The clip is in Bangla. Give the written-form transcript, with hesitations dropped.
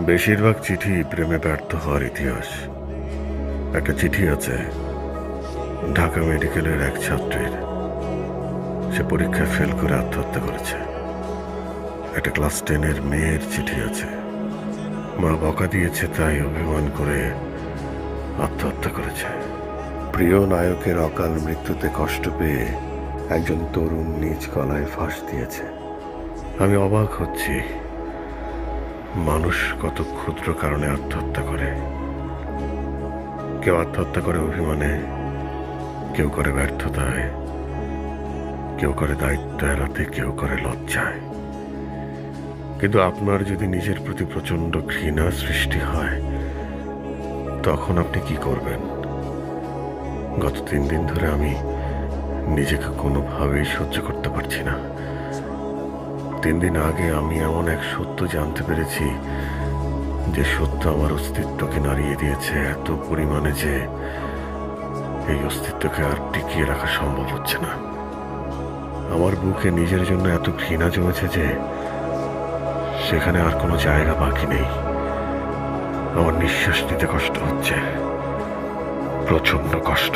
বেশিরভাগ চিঠি প্রেমে ব্যর্থ হওয়ার ইতিহাস। একটা চিঠি আছে ঢাকা মেডিকেলের এক ছাত্রীর, সে পরীক্ষায় ফেল করে আত্মহত্যা করেছে। একটা ক্লাস 10-এর মেয়ের চিঠি আছে, মা বকা দিয়েছে তাই অভিমান করে আত্মহত্যা করেছে। প্রিয় নায়কের অকাল মৃত্যুতে কষ্ট পেয়ে একজন তরুণ নিজ গলায় ফাঁস দিয়েছে। আমি অবাক হচ্ছি, মানুষ কত ক্ষুদ্র কারণে আত্মহত্যা করে। কেউ আত্মহত্যা করে অভিমানে, কেউ করে ব্যর্থতায়, কেউ করে দায়িত্ব এড়াতে, কেউ করে লজ্জায়। কিন্তু আপনার যদি নিজের প্রতি প্রচন্ড ঘৃণা সৃষ্টি হয়, তখন আপনি কি করবেন? গত 3 দিন ধরে আমি নিজেকে কোনোভাবেই সহ্য করতে পারছি না। 3 দিন আগে আমি এমন এক সত্য জানতে পেরেছি, যে সত্য আমার অস্তিত্বকে নাড়িয়ে দিয়েছে এত পরিমাণে যে এই অস্তিত্বকে আর টিকিয়ে রাখা সম্ভব হচ্ছে না। আমার বুকে নিজের জন্য এত ঘৃণা জমেছে যে সেখানে আর কোনো জায়গা বাকি নেই। আমার নিঃশ্বাস নিতে কষ্ট হচ্ছে, প্রচন্ড কষ্ট।